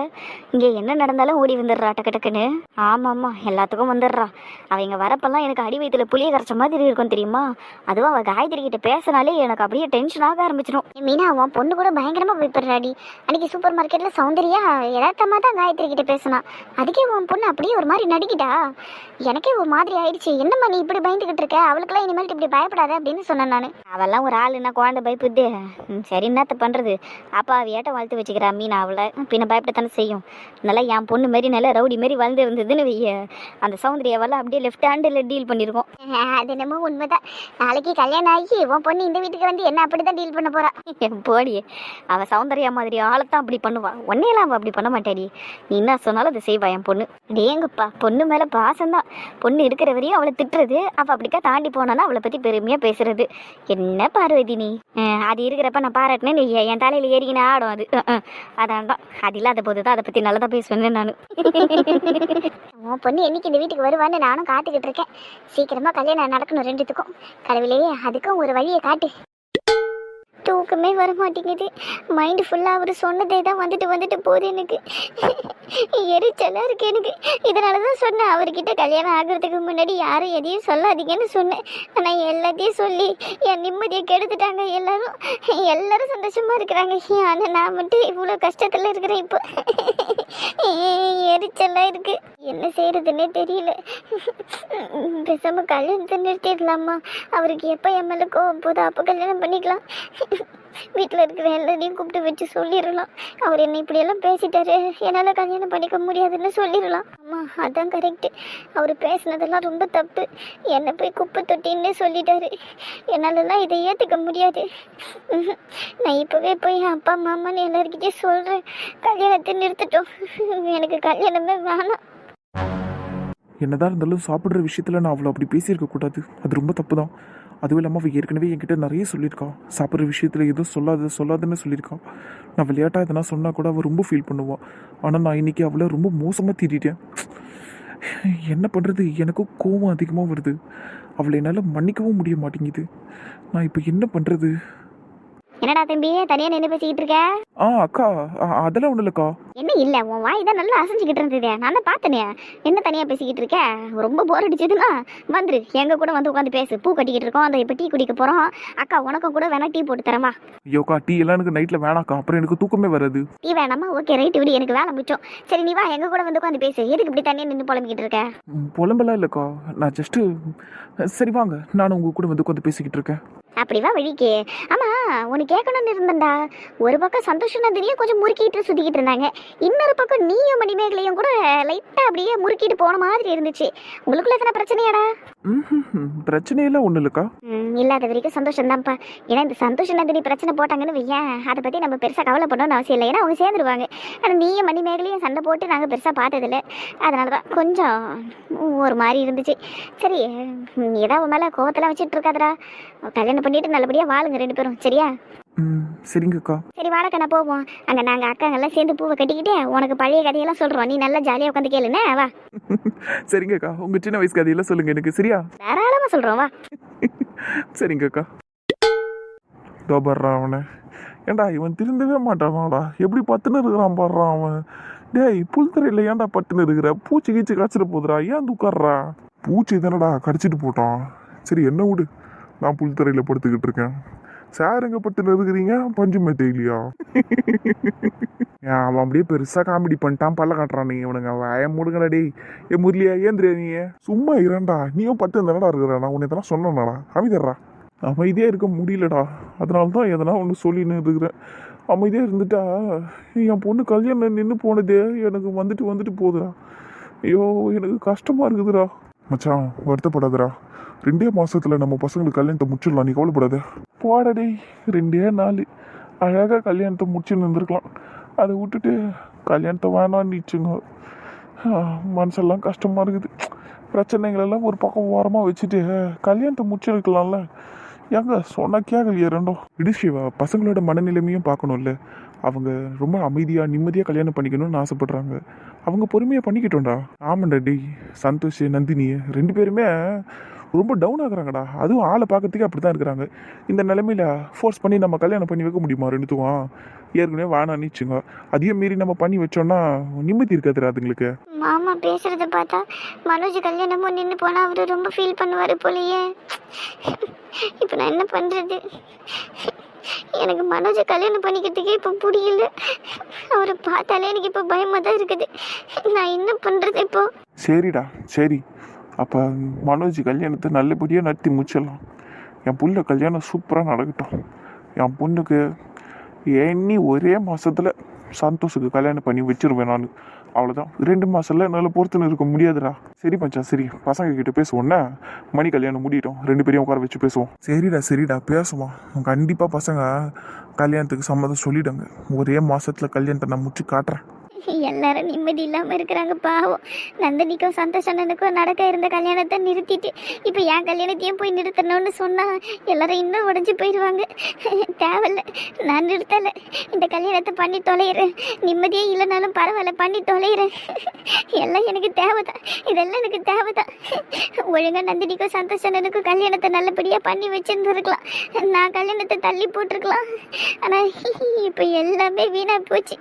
இங்கே என்ன நடந்தாலும் ஓடி வந்துடுறா டக்கு டக்குன்னு. ஆமாம்மா, எல்லாத்துக்கும் வந்துடுறா. அவங்க வரப்பெல்லாம் எனக்கு அடி வயிற்றுல புளிய கரைச்ச மாதிரி இருக்கும் தெரியுமா? அதுவும் அவள் காயத்ரி கிட்ட பேசினாலே எனக்கு அப்படியே டென்ஷன் ஆக ஆரம்பிச்சிடும். மீனா, அவன் பொண்ணு கூட பயங்கரமாக பயப்படுறாடி. அன்றைக்கி சூப்பர் மார்க்கெட்டில் சௌந்தர்யா யதார்த்தமாக தான் காயத்ரி கிட்ட பேசினா. அதுக்கே உன் பொண்ணு அப்படியே ஒரு மாதிரி நடிக்கிட்டா. எனக்கே ஒரு மாதிரி ஆயிடுச்சு. என்னம்மா நீ இப்படி பயந்துக்கிட்டு இருக்க? அவளுக்கெல்லாம் இனிமேல் இப்படி பயப்படாத அப்படின்னு சொன்னேன் நான். அவெல்லாம் ஒரு ஆளுன்னா குழந்தை பயப்புது. சரி, என்னத்த பண்ணுறது? அப்பா ஏட்ட வாழ்த்து வச்சுக்கிறா மீனா. அவளை பின்ன பயப்படத்தானே செய்யும். நல்லா என் பொண்ணு மாரி நல்லா ரவுடி மாரி வளர்ந்து இருந்ததுன்னு வைய, அந்த சௌந்தர்யாவெல்லாம் அப்படியே லெஃப்ட் ஹேண்டில் டீல் பண்ணியிருக்கோம். அது என்னமோ உண்மைதான். நாளைக்கு கல்யாணம் ஆகி உன் பொண்ணு இந்த வீட்டுக்கு வந்து என்ன அப்படி தான் டீல் பண்ண போறா. போடி, அவள் சௌந்தர்யா மாதிரி ஆளைத்தான் அப்படி பண்ணுவான். ஒன்னையெல்லாம் அவள் அப்படி பண்ண மாட்டாடி. நீ என்ன சொன்னாலும் அதை செய்வா என் பொண்ணு. டேங்கப்பா, பொண்ணு மேலே பாசம்தான். பொண்ணு இருக்கிற வரையும் அவளை திட்டுறது, அவள் அப்படிக்கா தாண்டி போனானா அவளை பற்றி பெருமையாக பேசுறது. என்ன பார்வதி நீ? அது இருக்கிறப்ப நான் பாராட்டினேன், நீ என் தலையில் ஏறிக்கினே ஆடும். அது அதான் தான், அது இல்லாத போது தான் அதை பற்றி நல்லதாக பேசுவேன்னு நான். உன் பொண்ணு என்னைக்கு இந்த வீட்டுக்கு வருவான்னு நானும் காத்துக்கிட்டு இருக்கேன். சீக்கிரமாக கல்யாணம் நடக்கணும் 2த்துக்கும். கடவுளே, அதுக்கும் ஒரு வழியை காட்டு. தூக்கமே வர மாட்டேங்குது. மைண்டு ஃபுல்லாக அவர் சொன்னதே தான் வந்துட்டு போகுது. எனக்கு எரிச்சலாக இருக்குது எனக்கு. இதனால தான் சொன்னேன், அவர்கிட்ட கல்யாணம் ஆகிறதுக்கு முன்னாடி யாரும் எதையும் சொல்லாதீங்கன்னு சொன்னேன். ஆனால் எல்லாத்தையும் சொல்லி என் நிம்மதியை கெடுத்துட்டாங்க. எல்லாரும் சந்தோஷமாக இருக்கிறாங்க. ஆனால் நான் மட்டும் இவ்வளோ கஷ்டத்தில் இருக்கிறேன். இப்போ எரிச்சலாக இருக்குது. என்ன செய்கிறதுன்னே தெரியல. பேசாமல் கல்யாணத்தை நிறுத்திடலாமா? அவருக்கு எப்போ என் மேலே கோவம் போதோ அப்போ கல்யாணம் பண்ணிக்கலாம். வீட்டில் இருக்கிற எல்லாரையும் கூப்பிட்டு வச்சு சொல்லிடலாம், அவர் என்னை இப்படியெல்லாம் பேசிட்டாரு, என்னால் கல்யாணம் பண்ணிக்க முடியாதுன்னு சொல்லிடலாம். ஆமாம், அதான் கரெக்டு. அவர் பேசினதெல்லாம் ரொம்ப தப்பு. என்னை போய் குப்பை தொட்டின்னு சொல்லிட்டாரு. என்னாலலாம் இதை ஏற்றுக்க முடியாது. நான் இப்போவே போய் என் அப்பா மாமான்னு எல்லாருக்கிட்டே சொல்கிறேன், கல்யாணத்தை நிறுத்திட்டோம். எனக்கு கல்யாணமே வேணாம். என்னதான் இருந்தாலும் சாப்பிட்ற விஷயத்தில் நான் அவளை அப்படி பேசியிருக்க கூடாது. அது ரொம்ப தப்பு தான். அதுவும் இல்லாமல் அவள் ஏற்கனவே என்கிட்ட நிறைய சொல்லியிருக்கா. சாப்பிட்ற விஷயத்தில் எதுவும் சொல்லாதுன்னு சொல்லியிருக்கா. நான் விளையாட்டாக எதனா சொன்னால் கூட அவள் ரொம்ப ஃபீல் பண்ணுவாள். ஆனால் நான் இன்றைக்கி அவளை ரொம்ப மோசமாக தீட்டிட்டேன். என்ன பண்ணுறது, எனக்கும் கோவம் அதிகமாக வருது. அவளை என்னால் மன்னிக்கவும் முடிய மாட்டேங்குது. நான் இப்போ என்ன பண்ணுறது? என்னடா தம்பி, தனியாக நின்று பேசிக்கிட்டு இருக்க? அக்கா, அதெல்லாம் ஒன்றும் இல்லைக்கா. என்ன இல்லை, உன் வாய் தான் நல்லா அசைஞ்சிக்கிட்டு இருந்தது. நான் தான் பார்த்தனே. என்ன தனியாக பேசிக்கிட்டு இருக்க? ரொம்ப போர் அடிச்சதுன்னா வந்துரு, எங்கள் கூட வந்து உட்காந்து பேசு. பூ கட்டிக்கிட்டு இருக்கோம், அந்த இப்போ டீ குடிக்க போகிறோம். அக்கா உனக்கும் கூட வேணா டீ போட்டு தரமா? ஐயோக்கா, டீ எல்லாம் எனக்கு நைட்டில் வேணாக்கா, அப்புறம் எனக்கு தூக்கமே வராது. டீ வேணாமா? ஓகே ரைட்டு, விடு, எனக்கு வேலை மிச்சம். சரி நீ வா, எங்கள் கூட வந்து உட்காந்து பேசு. எதுக்கு இப்படி தனியாக நின்று புலம்பிக்கிட்டு இருக்க? புலம்பெல்லாம் இல்லைக்கா, நான் ஜஸ்ட்டு சரி வாங்க, நானும் உங்கள் கூட வந்து உட்காந்து பேசிக்கிட்டு இருக்கேன். அப்படி வா வழிக்கு. ஆமாம், உனக்கு கேட்கணும்னு இருந்தேன்டா. ஒரு பக்கம் சந்தோஷம் நந்தினியும் கொஞ்சம் முறுக்கிட்டு சுற்றிக்கிட்டு இருந்தாங்க. இன்னொரு பக்கம் நீயும் மணிமேகலையும் கூட லைட்டாக அப்படியே முறுக்கிட்டு போன மாதிரி இருந்துச்சு. உங்களுக்குள்ள எத்தனை பிரச்சனையாடா? பிரச்சனையெல்லாம் ஒன்றும் இல்லைக்கா. இல்லாத வரைக்கும் சந்தோஷம் தான்ப்பா. ஏன்னா இந்த சந்தோஷம் நந்தினி பிரச்சனை போட்டாங்கன்னு வையேன், அதை பற்றி நம்ம பெருசாக கவலைப்படணும்னு அவசியம் இல்லை. ஏன்னா அவங்க சேர்ந்துருவாங்க. ஆனால் நீயும் மணிமேகலையும் சண்டை போட்டு நாங்கள் பெருசாக பார்த்ததில்ல. அதனால தான் கொஞ்சம் ஒரு மாதிரி இருந்துச்சு. சரி, ஏதாவது மேலே கோவத்தெல்லாம் வச்சுட்டு இருக்காதடா. கல்யாணம் பண்ணிட்டு நல்லபடியாக வாழுங்க 2 பேரும், சரியா? சரிங்கக்கா. சரி வாடக்கண்ணா போவோம். அங்கே நாங்கள் அக்காங்கெல்லாம் சேர்ந்து பூவை கட்டிக்கிட்டு உனக்கு பழைய கதையெல்லாம் சொல்கிறோம். நீ நல்லா ஜாலியாக உட்காந்து கேளுண்ணே, வா. சரிங்கக்கா, உங்கள் சின்ன வயசு கதையெல்லாம் சொல்லுங்கள் எனக்கு, சரியா? தாராளமாக சொல்கிறோம், வா. சரிங்கக்கா. தோபர்றா அவனை ஏன்டா இவன் திருந்தவே மாட்டானாடா, எப்படி பத்துன்னு இருக்கிறான் பாடுறான் அவன். டேய் புல்தரையில் ஏன்டா பட்டுன்னு இருக்கிற, பூச்சி கீச்சு கடிச்சிட்டு போதுடா, ஏன் தூக்காடுறா? பூச்சி தானடா கடிச்சிட்டு போட்டான். சரி என்ன விடு, நான் புல்தரையில் படுத்துக்கிட்டு இருக்கேன். சார் எங்க பட்டுன்னு இருக்கிறீங்க, பஞ்சுமே தெரியலையா? ஏன் அவன் அப்படியே பெருசா காமெடி பண்ணிட்டான், பல்ல காட்டுறான். நீங்க இவனுங்க வாய மூடுங்கடா. டேய் ஏ முரளியா ஏந்திரியா, நீ சும்மா இரண்டா, நீயும் பட்டு தானடா இருக்கிற, நான் உன்னை இதெல்லாம் சொன்னேன்டா, அமைதியா அமைதியா இருக்க முடியலடா, அதனால தான் எதனா ஒன்று சொல்லின்னு இருக்கிறேன். அமைதியா இருந்துட்டா என் பொண்ணு கல்யாணம் நின்று போனதே எனக்கு வந்துட்டு வந்துட்டு போகுதுடா. ஐயோ எனக்கு கஷ்டமா இருக்குதுடா. மச்சான் வருத்தப்படாதடா, 2 மாசத்துல நம்ம பசங்களுக்கு கல்யாணத்தை முடிச்சிடலாம், நீ கவலைப்படாத. போடா டேய், 2 நாள் அழகா கல்யாணத்தை முடிச்சுன்னு இருந்திருக்கலாம். அதை விட்டுட்டு கல்யாணத்தை வேணான்னு நிச்சுங்க. மனசெல்லாம் கஷ்டமா இருக்குது. பிரச்சனைகளெல்லாம் ஒரு பக்கம் ஓரமாக வச்சுட்டு கல்யாணத்தை முடிச்சிருக்கலாம்ல. ஏங்க சொன்னா கேட்கலையே ரெண்டும். இடிஷிவா பசங்களோட மனநிலைமையும் பார்க்கணும்ல. அவங்க ரொம்ப அமைதியாக நிம்மதியாக கல்யாணம் பண்ணிக்கணும்னு ஆசைப்படுறாங்க. அவங்க பொறுமையாக பண்ணிக்கிட்டோம்டா. ஆமாண்டா டேய், சந்தோஷ் நந்தினி 2 பேருமே ரொம்ப டவுன் ஆகுறாங்கடா. அதுவும் ஆளை பார்க்கறதுக்கே அப்படி தான் இருக்கிறாங்க. இந்த நிலைமையில ஃபோர்ஸ் பண்ணி நம்ம கல்யாணம் பண்ணி வைக்க முடியுமா? 2த்துக்கும் ஏற்கனவே வேணாம் நிச்சுங்க. அதையும் மீறி நம்ம பண்ணி வச்சோம்னா நிம்மதி இருக்காதுடா அதுங்களுக்கு. மாமா பேசுறத பார்த்தா மனோஜ் கல்யாணமும் நின்று போனா அவரு ரொம்ப ஃபீல் பண்ணுவாரு போலயே. இப்போ நான் என்ன பண்றது? எனக்கு மனோஜை கல்யாணம் பண்ணிக்கிறதுக்கே இப்போ பிடிக்கல. அவரை பார்த்தாலே எனக்கு இப்போ பயமா தான் இருக்குது. நான் என்ன பண்றது இப்போ? சரிடா சரி, அப்போ மனோஜ் கல்யாணத்தை நல்லபடியாக நடத்தி முடிச்சிடலாம். என் புள்ள கல்யாணம் சூப்பராக நடக்கட்டும். என் பொண்ணுக்கு எண்ணி ஒரே மாதத்தில் சந்தோஷுக்கு கல்யாணம் பண்ணி வச்சிருவேன் நான். அவ்வளோதான், 2 மாதம்ல என்னால் பொறுத்துன்னு இருக்க முடியாதுடா. சரி மச்சான் சரி, பசங்க கிட்ட பேசுவோன்னே மணி கல்யாணம் முடியட்டும், 2 பேரையும் உட்கார வச்சு பேசுவோம். சரிடா பேசுவோம். கண்டிப்பாக பசங்க கல்யாணத்துக்கு சம்மதம் சொல்லிடுங்க. ஒரே மாதத்தில் கல்யாணத்தை நான் முடிச்சு காட்டுறேன். எல்லாரும் நிம்மதி இல்லாமல் இருக்கிறாங்க பாவம். நந்தினிக்கும் சந்தோஷ் அண்ணனுக்கும் நடக்க இருந்த கல்யாணத்தை நிறுத்திட்டு இப்போ என் கல்யாணத்தையும் போய் நிறுத்தணும்னு சொன்னால் எல்லாரும் இன்னும் உடஞ்சி போயிடுவாங்க. தேவையில்ல, நான் நிறுத்தலை. இந்த கல்யாணத்தை பண்ணி தொலைகிறேன். நிம்மதியே இல்லைனாலும் பரவாயில்ல, பண்ணி தொலைகிறேன். எல்லாம் எனக்கு தேவைதான், இதெல்லாம் எனக்கு தேவைதான். ஒழுங்காக நந்தினிக்கும் சந்தோஷ் அண்ணனுக்கும் கல்யாணத்தை நல்லபடியாக பண்ணி வச்சுருந்துருக்கலாம். நான் கல்யாணத்தை தள்ளி போட்டிருக்கலாம். ஆனால் இப்போ எல்லாமே வீணாக போச்சு.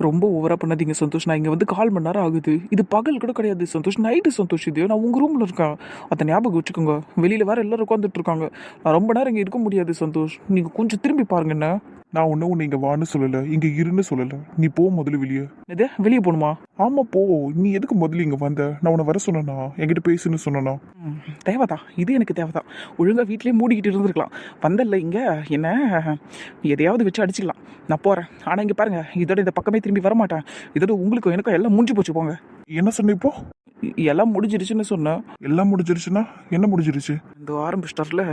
ரொம்ப ஓவராக பண்ணாதீங்க சந்தோஷ். நான் இங்கே வந்து 1/4 மணி நேரம் ஆகுது. இது பகல் கூட கிடையாது சந்தோஷ், நைட்டு சந்தோஷ். இது நான் உங்கள் ரூமில் இருக்கேன், அதை ஞாபகம் வச்சுக்கோங்க. வெளியில் வேறு எல்லோரும் உட்காந்துட்டு இருக்காங்க. நான் ரொம்ப நேரம் இங்கே இருக்க முடியாது சந்தோஷ். நீங்கள் கொஞ்சம் திரும்பி பாருங்க. என்ன நான் ஒன்று இங்கே வான்னு சொல்லலை, இங்கே இருன்னு சொல்லலை. நீ போ முதல்ல வெளியே. எதே வெளியே போகணுமா? ஆமாம் போ. நீ எதுக்கு முதல்ல இங்கே வந்த? நான் உன்னை வர சொன்னேனா? என்கிட்ட பேசுன்னு சொன்னேனா? தேவைதான், இது எனக்கு தேவைதான். ஒழுங்காக வீட்லேயே மூடிக்கிட்டு இருந்திருக்கலாம். வந்தல இங்கே என்ன எதையாவது வச்சு அடிச்சுக்கலாம். நான் போகிறேன். ஆனால் இங்கே பாருங்கள், இதோட இந்த பக்கமே திரும்பி வரமாட்டேன். இதோட உங்களுக்கும் எனக்கும் எல்லாம் முடிஞ்சு போச்சு. போங்க. என்ன சொன்ன இப்போ? எல்லாம் முடிஞ்சிருச்சுன்னு சொன்னேன். எல்லாம் முடிஞ்சிருச்சுன்னா என்ன முடிஞ்சிருச்சு? இந்த ஆரம்பிச்சிட்டார்ல,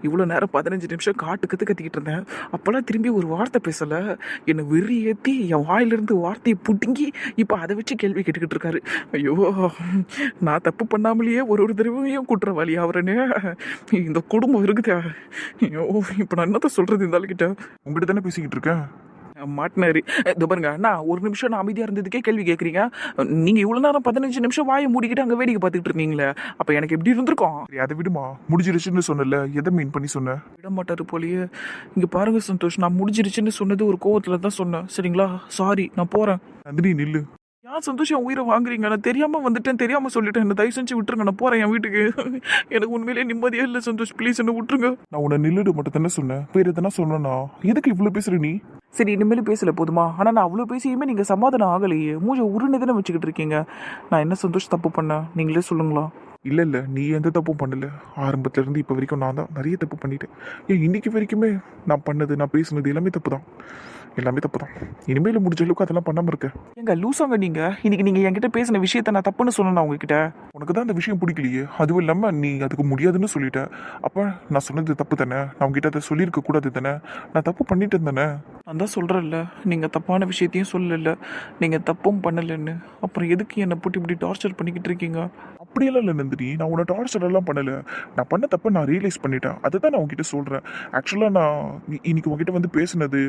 இவ்வளோ நேரம் 15 நிமிஷம் கத்திக்கிட்டு இருந்தேன். அப்போல்லாம் திரும்பி ஒரு வார்த்தை பேசலை. என்னை வெறி ஏற்றி என் வாயிலிருந்து வார்த்தையை புடுங்கி இப்போ அதை வச்சு கேள்வி கேட்டுக்கிட்டு இருக்காரு. ஐயோ, நான் தப்பு பண்ணாமலேயே ஒரு தடவையும் குற்றவாளி அவரனே. இந்த குடும்பம் இருக்குதா? ஐயோ, இப்போ நான் என்னத்த சொல்கிறது இந்த ஆளுக்கிட்ட? உங்ககிட்ட தானே பேசிக்கிட்டு இருக்கேன். மாட்டினாரு. இதோ பாருங்க, நான் ஒரு நிமிஷம் நான் அமைதியாக இருந்ததுக்கே கேள்வி கேட்குறீங்க. நீங்கள் இவ்வளோ நேரம் 15 நிமிஷம் வாயை மூடிக்கிட்டு அங்கே வேடிக்கை பார்த்துக்கிட்டு இருந்தீங்களே, அப்போ எனக்கு எப்படி இருந்திருக்கும்? அதை விடுமா, முடிஞ்சிருச்சுன்னு சொன்னல, எதை மீன் பண்ணி சொன்ன? விட மாட்டாரு போலியே. இங்கே பாருங்க சந்தோஷ், நான் முடிஞ்சிருச்சுன்னு சொன்னது ஒரு கோவத்தில் தான் சொன்னேன். சரிங்களா? சாரி, நான் போகிறேன். நந்தினி நில்லு. ஏன் சந்தோஷம் உயிரை வாங்குறீங்க? நான் தெரியாமல் வந்துட்டேன், தெரியாமல் சொல்லிட்டேன். என்ன தயவு செஞ்சு விட்டுருங்க, நான் போகிறேன் என் வீட்டுக்கு. எனக்கு உண்மையிலேயே நிம்மதியே இல்லை சந்தோஷ், ப்ளீஸ் என்ன விட்டுருங்க. நான் உன்னை நில்லுடு மட்டும் தானே சொன்னேன், வேறு எதனா சொன்னா? எதுக்கு இவ்வளோ பேசுகிற நீ? சரி, இனிமேல் பேசல போதுமா? ஆனால் நான் அவ்வளோ பேசியுமே நீங்கள் சமாதானம் ஆகலையே. மூஞ்ச உருணை தானே வச்சுக்கிட்டு இருக்கீங்க. நான் என்ன சந்தோஷம் தப்பு பண்ணேன், நீங்களே சொல்லுங்களா? இல்லை நீ எந்த தப்பும் பண்ணல. ஆரம்பத்துலேருந்து இப்போ வரைக்கும் நான் தான் நிறைய தப்பு பண்ணிட்டேன். ஏன் இன்னைக்கு வரைக்குமே நான் பண்ணது, நான் பேசுனது எல்லாமே தப்பு தான். இனிமேல் முடிஞ்ச அளவுக்கு அதெல்லாம் பண்ணாமல் இருக்கேன். எங்க லூசாங்க நீங்கள். இன்னைக்கு நீங்கள் என்கிட்ட பேசின விஷயத்த நான் தப்புன்னு சொன்னேன் உங்ககிட்ட. உனக்கு தான் அந்த விஷயம் பிடிக்கலையே, அதுவும் இல்லாமல் நீ அதுக்கு முடியாதுன்னு சொல்லிட்ட. அப்போ நான் சொன்னது தப்பு தானே? நான் உங்ககிட்ட அதை சொல்லியிருக்க கூடாது தானே? நான் தப்பு பண்ணிட்டேன் தானே? நான் தான் சொல்கிறேன்ல, நீங்கள் தப்பான விஷயத்தையும் சொல்லல, நீங்கள் தப்பும் பண்ணலைன்னு. அப்புறம் எதுக்கு என்னை போட்டு இப்படி டார்ச்சர் பண்ணிக்கிட்டு இருக்கீங்க? அப்படியெல்லாம் இல்லை நந்தினி, நான் உன்னை டார்ச்சர் எல்லாம் பண்ணலை. நான் பண்ண தப்பை நான் ரியலைஸ் பண்ணிட்டேன். அதை தான் நான் உங்ககிட்ட சொல்கிறேன். ஆக்சுவலாக நான் இன்னைக்கு உங்ககிட்ட வந்து பேசுனது,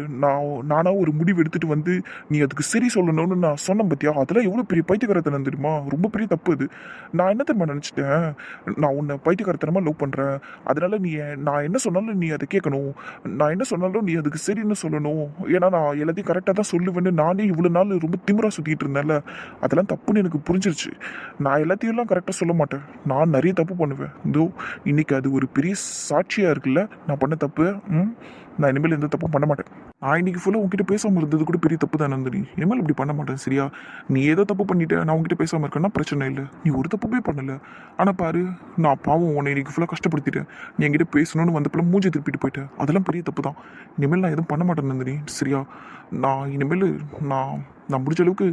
நானாக ஒரு முடிவு எடுத்துகிட்டு வந்து நீ அதுக்கு சரி சொல்லணும்னு நான் சொன்னேன் பார்த்தியா, அதெல்லாம் எவ்வளோ பெரிய பைத்தியக்காரத்தனம் தெரியுமா? ரொம்ப பெரிய தப்பு அது. நான் என்ன தெரியுமா நினச்சிட்டேன், நான் உன்னை பைத்தியக்காரத்தனமாக லவ் பண்ணுறேன், அதனால நான் என்ன சொன்னாலும் நீ அதை கேட்கணும், நான் என்ன சொன்னாலும் நீ அதுக்கு சரின்னு சொல்லணும், ஏன்னா நான் எல்லாத்தையும் கரெக்டாக தான் சொல்லுவேன்னு நானே இவ்வளோ நாள் ரொம்ப திமிரா சுற்றிட்டு இருந்தேன்ல, அதெல்லாம் தப்புன்னு எனக்கு புரிஞ்சிருச்சு. நான் எல்லாத்தையும் கரெக்டாக சொல்ல மாட்டேன், நான் நிறைய தப்பு பண்ணுவேன். இதோ இன்னைக்கு அது ஒரு பெரிய சாட்சியாக இருக்குல்ல நான் பண்ண தப்பு. நான் இனிமேல் எந்த தப்பும் பண்ண மாட்டேன். நான் இன்னைக்கு ஃபுல்லாக உங்ககிட்ட பேசாமல் இருந்தது கூட பெரிய தப்பு தான் நந்தினி. இனிமேல் இப்படி பண்ண மாட்டேன் சரியா? நீ ஏதோ தப்பு பண்ணிட்ட, நான் உங்ககிட்ட பேசாமல் இருக்கேன்னா பிரச்சனை இல்லை, நீ ஒரு தப்புமே பண்ணலை. ஆனால் பாரு, நான் பாவம் உன்னை இன்னைக்கு ஃபுல்லாக கஷ்டப்படுத்திட்டேன். நீ என்கிட்ட பேசணும்னு வந்தப்பல மூஞ்சி திருப்பிட்டு போயிட்டேன், அதெல்லாம் பெரிய தப்பு தான். இனிமேல் நான் எதுவும் பண்ண மாட்டேன் நந்தினி சரியா? நான் இனிமேல் நான் முடிஞ்ச அளவுக்கு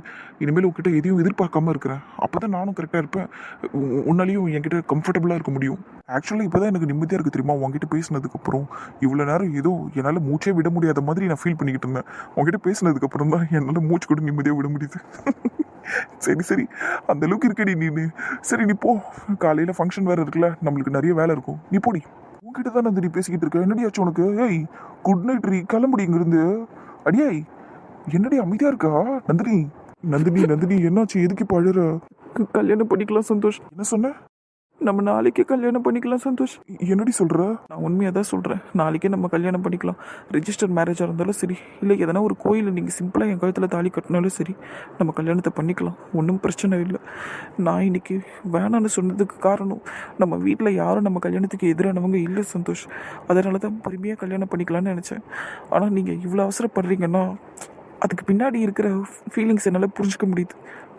இனிமேல் உங்ககிட்ட எதையும் எதிர்பார்க்காம இருக்கிறேன். அப்போ தான் நானும் கரெக்டாக இருப்பேன், உன்னாலையும் என்கிட்ட கம்ஃபர்டபுளாக இருக்க முடியும். ஆக்சுவலாக இப்போ தான் எனக்கு நிம்மதியாக இருக்குது தெரியுமா? உங்ககிட்ட பேசினதுக்கப்புறம் இவ்வளோ நேரம் ஏதோ என்னால் மூச்சே விட முடியாத மாதிரி நான் ஃபீல் பண்ணிக்கிட்டு இருந்தேன். உங்ககிட்ட பேசினதுக்கப்புறம் தான் என்னால் மூச்சு கூட நிம்மதியாக விட முடியுது. சரி சரி, அந்த அளவுக்கு இருக்கடி நீ. சரி நீ போ, காலையில் ஃபங்க்ஷன் வேறு இருக்குல்ல, நம்மளுக்கு நிறைய வேலை இருக்கும், நீ போடி. உங்ககிட்ட தான் நந்தினி பேசிக்கிட்டு இருக்க, என்னடி ஆச்சு உனக்கு? ஏய் குட் நைட் ரீ, கிளம்புடி இங்கிருந்து. அடியாய் என்னடி அமைதியா இருக்கா நந்தினி? நந்தினி என்னாச்சு, எதுக்கு இப்போ அழுற? கல்யாணம் பண்ணிக்கலாம் சந்தோஷ். என்ன சொன்ன? நம்ம நாளைக்கே கல்யாணம் பண்ணிக்கலாம் சந்தோஷ். என்னடி சொல்ற? நான் உண்மையாக தான் சொல்கிறேன், நாளைக்கே நம்ம கல்யாணம் பண்ணிக்கலாம். ரெஜிஸ்டர் மேரேஜாக இருந்தாலும் சரி, இல்லை எதனா ஒரு கோயிலில் நீங்கள் சிம்பிளாக என் கழுத்தில் தாலி கட்டினாலும் சரி, நம்ம கல்யாணத்தை பண்ணிக்கலாம், ஒன்றும் பிரச்சனை இல்லை. நான் இன்னைக்கு வேணான்னு சொன்னதுக்கு காரணம், நம்ம வீட்டில் யாரும் நம்ம கல்யாணத்துக்கு எதிரானவங்க இல்லை சந்தோஷ், அதனால தான் பொறுமையாக கல்யாணம் பண்ணிக்கலாம்னு நினச்சேன். ஆனால் நீங்கள் இவ்வளோ அவசரப்படுறீங்கன்னா அதுக்கு பின்னாடி இருக்கிற ஃபீலிங்ஸ் என்னால் புரிஞ்சுக்க முடியுது.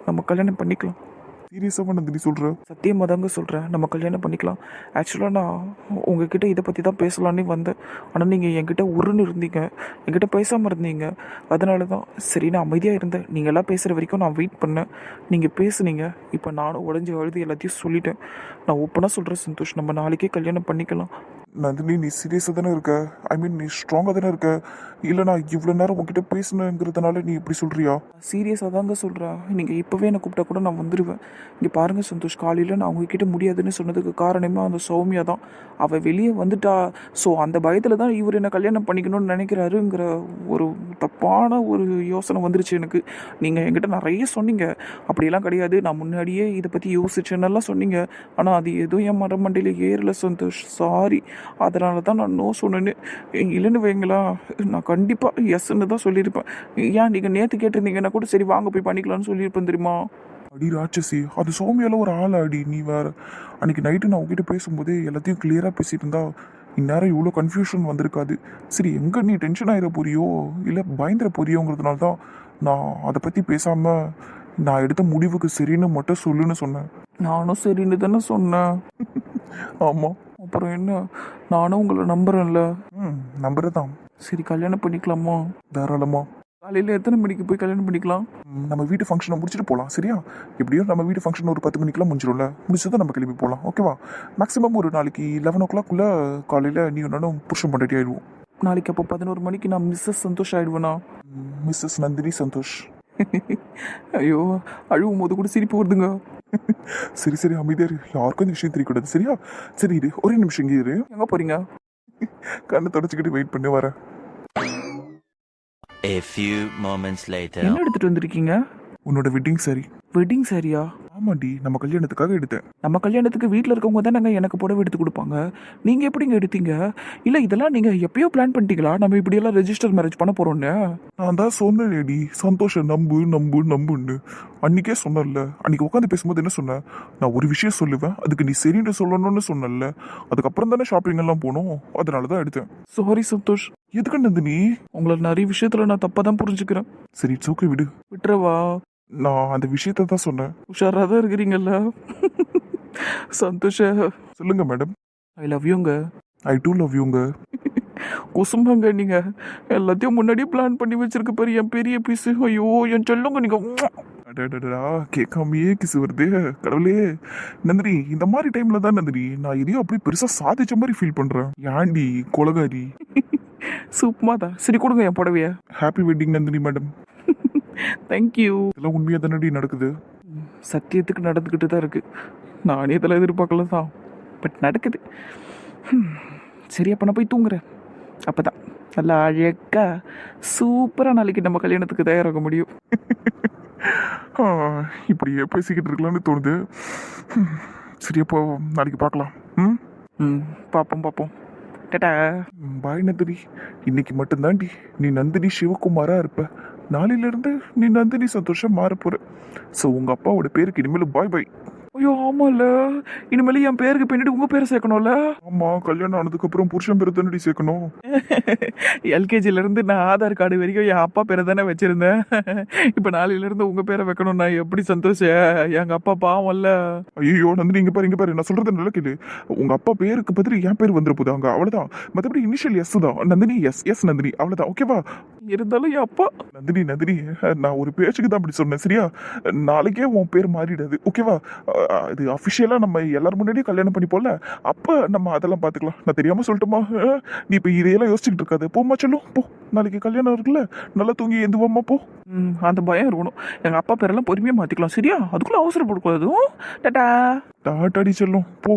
நம்ம கல்யாணம் பண்ணிக்கலாம். சீரியஸாக நந்தினி சொல்கிற? சத்தியமாக தாங்க சொல்கிறேன், நம்ம கல்யாணம் பண்ணிக்கலாம். ஆக்சுவலாக நான் உங்ககிட்ட இதை பற்றி தான் பேசலான்னே வந்தேன், ஆனால் நீங்கள் என்கிட்ட உருன்னு இருந்தீங்க, என்கிட்ட பேசாமல் இருந்தீங்க. அதனால தான் சரி நான் அமைதியாக இருந்தேன். நீங்கள் எல்லாம் பேசுகிற வரைக்கும் நான் வெயிட் பண்ணேன், நீங்கள் பேசுனீங்க. இப்போ நானும் உடஞ்சி அழுது எல்லாத்தையும் சொல்லிட்டேன். நான் ஓப்பனாக சொல்கிறேன் சந்தோஷ், நம்ம நாளைக்கே கல்யாணம் பண்ணிக்கலாம். நந்தினி நீ சீரியஸாக தானே இருக்க? ஐ மீன் நீ ஸ்ட்ராங்காக தானே இருக்க? இல்லை நான் இவ்வளோ நேரம் உங்ககிட்ட பேசணுங்கிறதுனால நீ இப்படி சொல்கிறியா? சீரியஸாக தாங்க சொல்கிறேன். நீங்கள் இப்போவே என்னை கூப்பிட்டா கூட நான் வந்துடுவேன். இங்கே பாருங்கள் சந்தோஷ், காலையில் நான் உங்ககிட்ட முடியாதுன்னு சொன்னதுக்கு காரணமே அந்த சௌமியா தான். அவள் வெளியே வந்துட்டா, ஸோ அந்த பயத்தில் தான் இவர் என்னை கல்யாணம் பண்ணிக்கணும்னு நினைக்கிறாருங்கிற ஒரு தப்பான ஒரு யோசனை வந்துருச்சு எனக்கு. நீங்கள் என்கிட்ட நிறைய சொன்னீங்க, அப்படியெல்லாம் கிடையாது, நான் முன்னாடியே இதை பற்றி யோசிச்சேன்னெல்லாம் சொன்னீங்க. ஆனால் அது எதுவும் என் மண்டையில் ஏறல சந்தோஷ், சாரி. அதனால தான் நான் நோ சொன்னேன்னு. இல்லைன்னு வைங்களா, நான் கண்டிப்பாக எஸ்ன்னு தான் சொல்லியிருப்பேன். ஏன் நீங்கள் நேற்று கேட்டிருந்தீங்கன்னா கூட சரி வாங்க போய் பண்ணிக்கலாம்னு சொல்லியிருப்பேன் தெரியுமா? அடி ராட்சசி, அது சௌமியால ஒரு ஆள் அடி. நீ வேற அன்னைக்கு நைட்டு நான் உங்ககிட்ட பேசும்போதே எல்லாத்தையும் கிளியராக பேசிட்டு இருந்தா இந்நேரம் இவ்வளோ கன்ஃபியூஷன் வந்திருக்காது. சரி எங்கே நீ டென்ஷன் ஆகிட போறியோ இல்லை பயந்துட போறியோங்கிறதுனால தான் நான் அதை பற்றி பேசாமல் நான் எடுத்த முடிவுக்கு சரின்னு மட்டும் சொல்லுன்னு சொன்னேன். நானும் சரின்னு தானே சொன்னேன். ஆமாம், அப்புறம் என்ன, நானும் உங்களை நம்புறேன்ல. நம்புறதான். சரி கல்யாணம் பண்ணிக்கலாமா? தாராளமா. காலையில் எத்தனை மணிக்கு போய் கல்யாணம் பண்ணிக்கலாம்? நம்ம வீட்டு ஃபங்க்ஷனை முடிச்சுட்டு போகலாம் சரியா? எப்படியும் நம்ம வீட்டு ஃபங்க்ஷன் ஒரு 10 மணிக்கெலாம் முடிஞ்சிடும்ல, முடிச்சதான் நம்ம கிளம்பி போகலாம் ஓகேவா? மேக்ஸிமம் ஒரு நாளைக்கு 11 o'clock காலையில் நீ ஒன்றும் புருஷன் பண்ணிட்டே ஆயிடுவோம். நாளைக்கு அப்போ 11 மணிக்கு நான் மிஸ்ஸஸ் சந்தோஷ் ஆயிடுவேனா? மிஸ்ஸஸ் நந்தினி சந்தோஷ். ஐயோ அழுவும் போது கூட சிரிப்பு வருதுங்க. சரி சரி அமைதியாரு, யாருக்கும் இந்த விஷயம் தெரியக்கூடாது சரியா? சரி இரு, ஒரே நிமிஷம் இங்கே இரு. எங்கே போறீங்க? கண்ணை தொடச்சிக்கிட்டு வெயிட் பண்ணி வரேன். A few moments later. என்ன எடுத்துட்டு வந்திருக்கீங்க? உன்னோட வெட்டிங் சாரி. வெட்டிங் சாரியா? ஆமாண்டி, நம்ம கல்யாணத்துக்காக எடுத்தேன். நம்ம கல்யாணத்துக்கு வீட்டில் இருக்கவங்க தானே எனக்கு புடவை எடுத்து கொடுப்பாங்க, நீங்கள் எப்படிங்க எடுத்தீங்க? இல்லை இதெல்லாம் நீங்கள் எப்பயோ பிளான் பண்ணிட்டீங்களா நம்ம இப்படியெல்லாம் ரெஜிஸ்டர் மேரேஜ் பண்ண போகிறோன்னு? நான் தான் சொன்னேன்டி சந்தோஷம் நம்புன்னு அன்றைக்கே சொன்னல. அன்றைக்கி உட்காந்து பேசும்போது என்ன சொன்னேன், நான் ஒரு விஷயம் சொல்லுவேன் அதுக்கு நீ சரின்னு சொல்லணும்னு சொன்னல. அதுக்கப்புறம் தானே ஷாப்பிங் எல்லாம் போனோம், அதனால தான் எடுத்தேன். சாரி சந்தோஷ். எதுக்கு நந்தினி? உங்களை நிறைய விஷயத்தில் நான் தப்பாக தான் புரிஞ்சுக்கிறேன். சரி இட்ஸ் ஓகே விடு. விட்டுறவா? நான் அந்த விஷயத்த தான் சொன்னேன். உஷாராக தான் இருக்கிறீங்கல்ல? சந்தோஷ. சொல்லுங்க மேடம். ஐ லவ் யூங்க. ஐ டூ லவ் யூங்க. குசும்பாங்க நீங்க, எல்லாத்தையும் முன்னாடியே பிளான் பண்ணி வச்சிருக்க பாரு என் பெரிய பீஸு. ஐயோ என் சொல்லுங்க நீங்க. கேட்காமையே கிசு வருது கடவுளே. நந்தினி இந்த மாதிரி டைம்ல தான் நந்தினி நான் எதையும் அப்படியே பெருசா சாதிச்ச மாதிரி ஃபீல் பண்றேன். ஏண்டி கொலகாரி? சூப்பமா தான். சரி கொடுங்க என் புடவைய. Happy wedding Nandini madam. Thank you. இதெல்லாம் உண்மையாக தானடி நடக்குது? சத்தியத்துக்கு நடந்துக்கிட்டு தான் இருக்கு. நானே இதெல்லாம் எதிர்பார்க்கல தான், பட் நடக்குது. சரி அப்போ நான் போய் தூங்குறேன். அப்போ தான் நல்லா அழகா சூப்பராக நாளைக்கு நம்ம கல்யாணத்துக்கு தயாராக முடியும். ஆ, இப்படியே பேசிக்கிட்டு இருக்கலாம்னு தோணுது. சரி அப்போ நாளைக்கு பார்க்கலாம். ம் ம் பார்ப்போம். டடா. பாய் நந்தினி. இன்னைக்கு மட்டும்தாண்டி நீ நந்தினி சிவகுமாரா இருப்ப. நாளையிலிருந்து நீ நந்தினி சந்தோஷம் மாற போற. ஸோ உங்க அப்பாவோட பேருக்கு இனிமேல் பாய் பாய். ஐயோ ஆமாம்ல, இனிமேல் என் பேருக்கு பின்னாடி உங்கள் பேரை சேர்க்கணும்ல. ஆமா, கல்யாணம் ஆனதுக்கு அப்புறம் புருஷன் பேரை தானடி சேர்க்கணும். எல்கேஜிலேருந்து நான் ஆதார் கார்டு வரைக்கும் என் அப்பா பேரை தானே வச்சுருந்தேன். இப்போ நாளையிலேருந்து உங்கள் பேரை வைக்கணும். நான் எப்படி சந்தோஷம், எங்கள் அப்பா பாவம்ல. ஐயோ நந்தினி, இங்க பாரு நான் சொல்றது நல்ல கேளு. உங்க அப்பா பேருக்கு பதில் என் பேர் வந்துட போகுது அங்க, அவ்வளவுதான். மற்றபடி இனிஷியல் எஸ் தான், நந்தினி. எஸ் நந்தினி, அவ்வளவுதான். ஓகேவா? இருந்தாலும் என் அப்பா. நந்தினி நான் ஒரு பேச்சுக்கு தான் அப்படி சொன்னேன், சரியா? நாளைக்கே உன் பேர் மாறிடாது, ஓகேவா? இது அஃபிஷியலா நம்ம எல்லாரும் முன்னாடியே கல்யாணம் பண்ணி போல, அப்ப நம்ம அதெல்லாம் பாத்துக்கலாம். நான் தெரியாம சொல்லட்டுமா? நீ இப்ப இதையெல்லாம் யோசிச்சுட்டு இருக்காது. போமா சொல்லும் போ, நாளைக்கு கல்யாணம் இருக்குல்ல, நல்லா தூங்கி எந்துவாமா போ. அந்த பயம் இருக்கணும். எங்கள் அப்பா பேரெல்லாம் பொறுமையாக மாற்றிக்கலாம், சரியா? அதுக்குள்ளே அவசரப்படக்கூடாது. டாடா. டாட்டாடி செல்லும் போ.